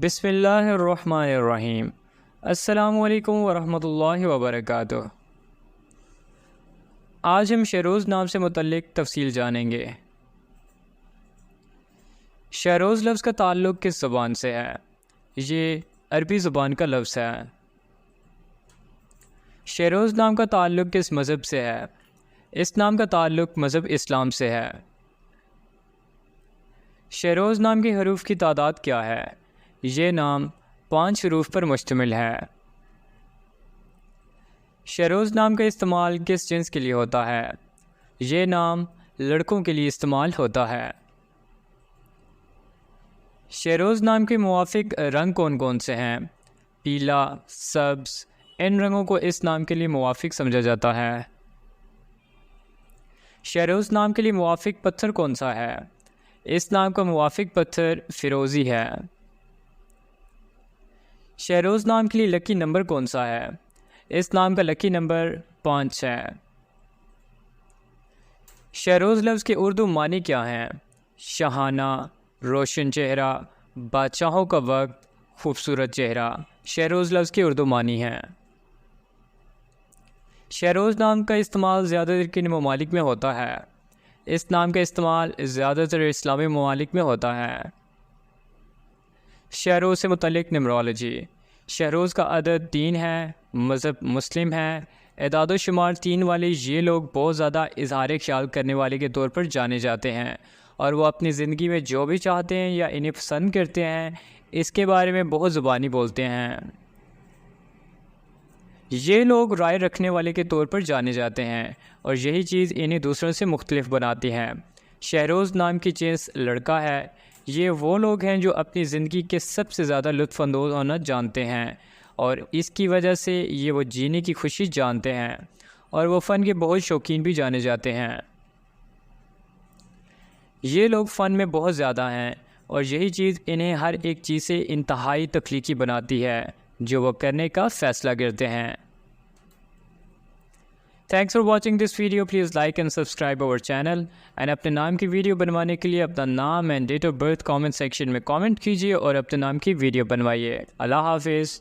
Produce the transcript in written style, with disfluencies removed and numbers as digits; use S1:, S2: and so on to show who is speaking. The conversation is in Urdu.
S1: بسم اللہ الرحمن الرحیم۔ السلام علیکم ورحمۃ اللہ وبرکاتہ۔ آج ہم شہروز نام سے متعلق تفصیل جانیں گے۔ شہروز لفظ کا تعلق کس زبان سے ہے؟ یہ عربی زبان کا لفظ ہے۔ شہروز نام کا تعلق کس مذہب سے ہے؟ اس نام کا تعلق مذہب اسلام سے ہے۔ شہروز نام کے حروف کی تعداد کیا ہے؟ یہ نام 5 حروف پر مشتمل ہے۔ شہروز نام کا استعمال کس جنس کے لیے ہوتا ہے؟ یہ نام لڑکوں کے لیے استعمال ہوتا ہے۔ شہروز نام کے موافق رنگ کون کون سے ہیں؟ پیلا، سبز، ان رنگوں کو اس نام کے لیے موافق سمجھا جاتا ہے۔ شہروز نام کے لیے موافق پتھر کون سا ہے؟ اس نام کا موافق پتھر فیروزی ہے۔ شہروز نام کے لیے لکی نمبر کون سا ہے؟ اس نام کا لکی نمبر 5 ہے۔ شہروز لفظ کے اردو معنی کیا ہیں؟ شاہانہ، روشن چہرہ، بادشاہوں کا وقت، خوبصورت چہرہ۔ شہروز لفظ کے اردو معنی ہیں۔ شہروز نام کا استعمال زیادہ تر کن ممالک میں ہوتا ہے؟ اس نام کا استعمال زیادہ تر اسلامی ممالک میں ہوتا ہے۔ شہروز سے متعلق نمرالوجی۔ شہروز کا عدد 3 ہے، مذہب مسلم ہے، اعداد و شمار 3 والے یہ لوگ بہت زیادہ اظہار خیال کرنے والے کے طور پر جانے جاتے ہیں، اور وہ اپنی زندگی میں جو بھی چاہتے ہیں یا انہیں پسند کرتے ہیں اس کے بارے میں بہت زبانی بولتے ہیں۔ یہ لوگ رائے رکھنے والے کے طور پر جانے جاتے ہیں، اور یہی چیز انہیں دوسروں سے مختلف بناتی ہے۔ شہروز نام کی جنس لڑکا ہے۔ یہ وہ لوگ ہیں جو اپنی زندگی کے سب سے زیادہ لطف اندوز ہونا جانتے ہیں، اور اس کی وجہ سے یہ وہ جینے کی خوشی جانتے ہیں، اور وہ فن کے بہت شوقین بھی جانے جاتے ہیں۔ یہ لوگ فن میں بہت زیادہ ہیں، اور یہی چیز انہیں ہر ایک چیز سے انتہائی تخلیقی بناتی ہے جو وہ کرنے کا فیصلہ کرتے ہیں۔ Thanks for watching this video, please like and subscribe اور چینل، اینڈ اپنے نام کی ویڈیو بنوانے کے لیے اپنا نام and date of birth comment section میں کامنٹ کیجیے اور اپنے نام کی ویڈیو بنوائیے۔ اللہ حافظ۔